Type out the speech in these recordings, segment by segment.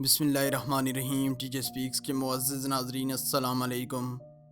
بسم اللہ الرحمن الرحیم۔ ٹی جے سپیکس کے معزز ناظرین السلام علیکم۔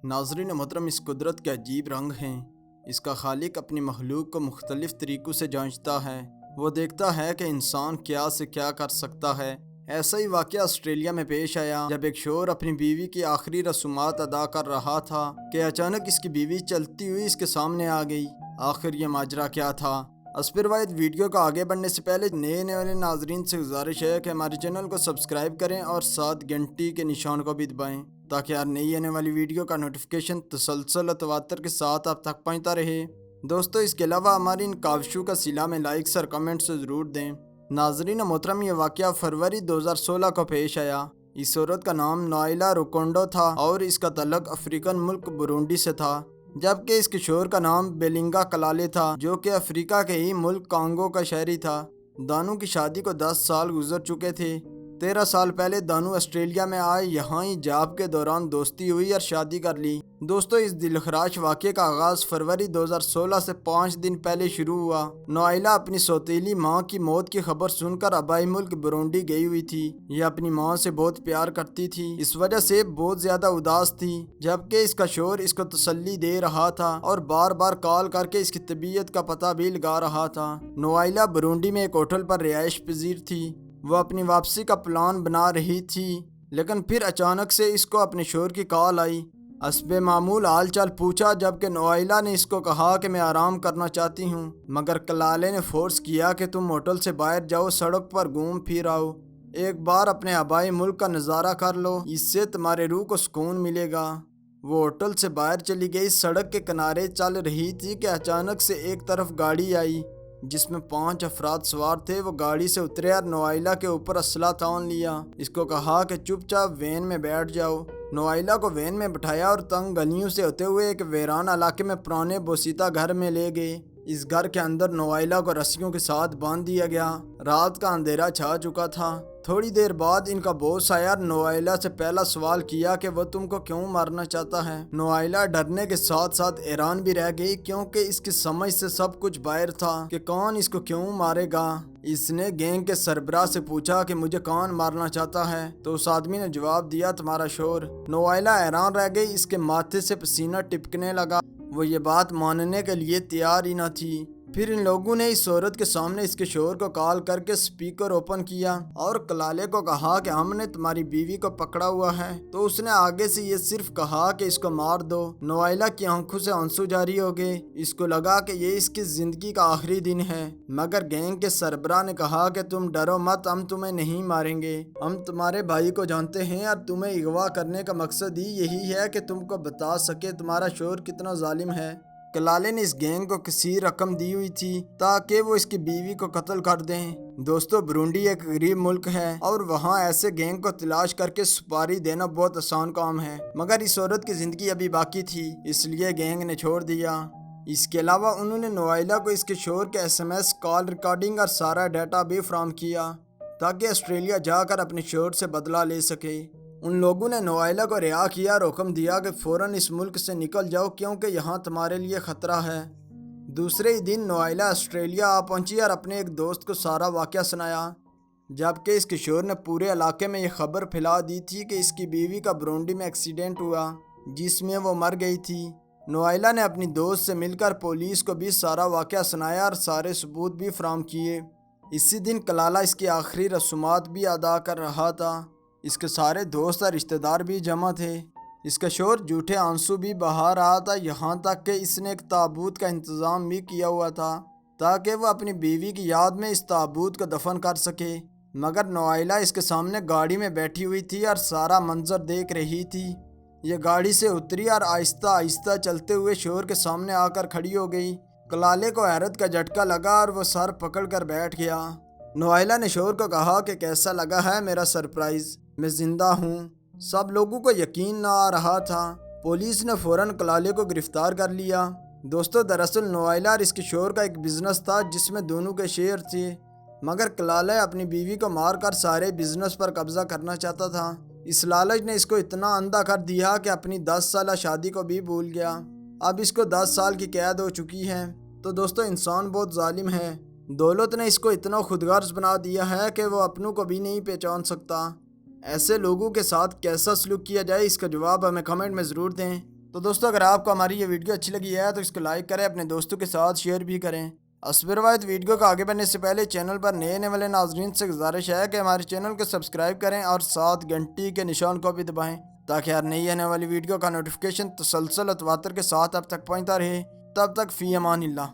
ناظرین محترم، اس قدرت کے عجیب رنگ ہیں۔ اس کا خالق اپنی مخلوق کو مختلف طریقوں سے جانچتا ہے۔ وہ دیکھتا ہے کہ انسان کیا سے کیا کر سکتا ہے۔ ایسا ہی واقعہ آسٹریلیا میں پیش آیا جب ایک شوہر اپنی بیوی کی آخری رسومات ادا کر رہا تھا کہ اچانک اس کی بیوی چلتی ہوئی اس کے سامنے آ گئی۔ آخر یہ ماجرا کیا تھا؟ اسپر واحد ویڈیو کو آگے بڑھنے سے پہلے نئے والے ناظرین سے گزارش ہے کہ ہمارے چینل کو سبسکرائب کریں اور ساتھ گھنٹی کے نشان کو بھی دبائیں تاکہ ہر نئی آنے والی ویڈیو کا نوٹیفیکیشن تسلسل و تواتر کے ساتھ آپ تک پہنچتا رہے۔ دوستو، اس کے علاوہ ہماری ان کاوشوں کا صلہ میں لائکس اور کمنٹس ضرور دیں۔ ناظرین محترم، یہ واقعہ فروری 2016 کو پیش آیا۔ اس عورت کا نام نوائلا روکونڈو تھا اور اس کا تعلق افریقن ملک برونڈی سے تھا، جبکہ اس کے شوہر کا نام بیلنگا کلالے تھا جو کہ افریقہ کے ہی ملک کانگو کا شہری تھا۔ دونوں کی شادی کو 10 سال گزر چکے تھے۔ 13 سال پہلے دونوں آسٹریلیا میں آئے، یہاں ہی جاب کے دوران دوستی ہوئی اور شادی کر لی۔ دوستو، اس دلخراش واقعے کا آغاز فروری 2016 سے 5 دن پہلے شروع ہوا۔ نوائلا اپنی سوتیلی ماں کی موت کی خبر سن کر آبائی ملک برونڈی گئی ہوئی تھی۔ یہ اپنی ماں سے بہت پیار کرتی تھی، اس وجہ سے بہت زیادہ اداس تھی، جبکہ اس کا شوہر اس کو تسلی دے رہا تھا اور بار بار کال کر کے اس کی طبیعت کا پتہ بھی لگا رہا تھا۔ نوائلا برونڈی میں ایک ہوٹل پر رہائش پذیر تھی۔ وہ اپنی واپسی کا پلان بنا رہی تھی، لیکن پھر اچانک سے اس کو اپنے شوہر کی کال آئی۔ حسب معمول حال چال پوچھا، جبکہ نوائلا نے اس کو کہا کہ میں آرام کرنا چاہتی ہوں، مگر کلالے نے فورس کیا کہ تم ہوٹل سے باہر جاؤ، سڑک پر گھوم پھر آؤ، ایک بار اپنے آبائی ملک کا نظارہ کر لو، اس سے تمہارے روح کو سکون ملے گا۔ وہ ہوٹل سے باہر چلی گئی، سڑک کے کنارے چل رہی تھی کہ اچانک سے ایک طرف گاڑی آئی جس میں 5 افراد سوار تھے۔ وہ گاڑی سے اترے اور نوائلا کے اوپر اسلحہ تان لیا۔ اس کو کہا کہ چپ چاپ وین میں بیٹھ جاؤ۔ نوائلا کو وین میں بٹھایا اور تنگ گلیوں سے ہوتے ہوئے ایک ویران علاقے میں پرانے بوسیتا گھر میں لے گئے۔ اس گھر کے اندر نوائلا کو رسیوں کے ساتھ باندھ دیا گیا۔ رات کا اندھیرا چھا چکا تھا۔ تھوڑی دیر بعد ان کا باس آیا اور نوائلا سے پہلا سوال کیا کہ وہ تم کو کیوں مارنا چاہتا ہے۔ نوائلا ڈرنے کے ساتھ ساتھ حیران بھی رہ گئی، کیونکہ اس کی سمجھ سے سب کچھ باہر تھا کہ کون اس کو کیوں مارے گا۔ اس نے گینگ کے سربراہ سے پوچھا کہ مجھے کون مارنا چاہتا ہے، تو اس آدمی نے جواب دیا تمہارا شوہر۔ نوائلا حیران رہ گئی، اس کے ماتھے سے پسینہ ٹپکنے لگا۔ وہ یہ بات ماننے کے لیے تیار ہی نہ تھی۔ پھر ان لوگوں نے اس عورت کے سامنے اس کے شوہر کو کال کر کے سپیکر اوپن کیا اور کلالے کو کہا کہ ہم نے تمہاری بیوی کو پکڑا ہوا ہے۔ تو اس نے آگے سے یہ صرف کہا کہ اس کو مار دو۔ نوائلا کی آنکھوں سے آنسو جاری ہو گئے۔ اس کو لگا کہ یہ اس کی زندگی کا آخری دن ہے، مگر گینگ کے سربراہ نے کہا کہ تم ڈرو مت، ہم تمہیں نہیں ماریں گے، ہم تمہارے بھائی کو جانتے ہیں اور تمہیں اغوا کرنے کا مقصد ہی یہی ہے کہ تم کو بتا سکے تمہارا شوہر کتنا ظالم ہے۔ کلالے نے اس گینگ کو کثیر رقم دی ہوئی تھی تاکہ وہ اس کی بیوی کو قتل کر دیں۔ دوستو، برونڈی ایک غریب ملک ہے اور وہاں ایسے گینگ کو تلاش کر کے سپاری دینا بہت آسان کام ہے، مگر اس عورت کی زندگی ابھی باقی تھی، اس لیے گینگ نے چھوڑ دیا۔ اس کے علاوہ انہوں نے نوائلا کو اس کے شوہر کے SMS کال ریکارڈنگ اور سارا ڈیٹا بھی فراہم کیا تاکہ آسٹریلیا جا کر اپنے شوہر سے بدلہ لے سکے۔ ان لوگوں نے نوائلا کو رہا کیا اور حکم دیا کہ فوراً اس ملک سے نکل جاؤ، کیونکہ یہاں تمہارے لیے خطرہ ہے۔ دوسرے ہی دن نوائلا آسٹریلیا آ پہنچی اور اپنے ایک دوست کو سارا واقعہ سنایا، جبکہ اس کے شوہر نے پورے علاقے میں یہ خبر پھیلا دی تھی کہ اس کی بیوی کا برونڈی میں ایکسیڈنٹ ہوا جس میں وہ مر گئی تھی۔ نوائلا نے اپنی دوست سے مل کر پولیس کو بھی سارا واقعہ سنایا اور سارے ثبوت بھی فراہم کیے۔ اسی دن کلالہ اس کی آخری رسومات بھی ادا کر رہا تھا۔ اس کے سارے دوست اور رشتہ دار بھی جمع تھے۔ اس کا شوہر جھوٹے آنسو بھی بہا رہا تھا، یہاں تک کہ اس نے ایک تابوت کا انتظام بھی کیا ہوا تھا تاکہ وہ اپنی بیوی کی یاد میں اس تابوت کو دفن کر سکے، مگر نوائلا اس کے سامنے گاڑی میں بیٹھی ہوئی تھی اور سارا منظر دیکھ رہی تھی۔ یہ گاڑی سے اتری اور آہستہ آہستہ چلتے ہوئے شوہر کے سامنے آ کر کھڑی ہو گئی۔ کلالے کو حیرت کا جھٹکا لگا اور وہ سر پکڑ کر بیٹھ گیا۔ نوائلا نے شوہر کو کہا کہ کیسا لگا ہے میرا سرپرائز، میں زندہ ہوں۔ سب لوگوں کو یقین نہ آ رہا تھا۔ پولیس نے فوراً کلالے کو گرفتار کر لیا۔ دوستو، دراصل نوائلا اور اس کے شوہر کا ایک بزنس تھا جس میں دونوں کے شیئر تھے، مگر کلالے اپنی بیوی کو مار کر سارے بزنس پر قبضہ کرنا چاہتا تھا۔ اس لالچ نے اس کو اتنا اندھا کر دیا کہ اپنی 10 سالہ شادی کو بھی بھول گیا۔ اب اس کو 10 سال کی قید ہو چکی ہے۔ تو دوستو، انسان بہت ظالم ہے۔ دولت نے اس کو اتنا خود غرض بنا دیا ہے کہ وہ اپنوں کو بھی نہیں پہچان سکتا۔ ایسے لوگوں کے ساتھ کیسا سلوک کیا جائے، اس کا جواب ہمیں کمنٹ میں ضرور دیں۔ تو دوستو اگر آپ کو ہماری یہ ویڈیو اچھی لگی ہے تو اس کو لائک کریں، اپنے دوستوں کے ساتھ شیئر بھی کریں۔ اسب روایت ویڈیو کو آگے بڑھنے سے پہلے چینل پر نئے آنے والے ناظرین سے گزارش ہے کہ ہمارے چینل کو سبسکرائب کریں اور ساتھ گھنٹی کے نشان کو بھی دبائیں تاکہ ہر نئی آنے والی ویڈیو کا نوٹیفیکیشن تسلسل و تواتر کے ساتھ اب تک پہنچتا رہے۔ تب تک فی امان اللہ۔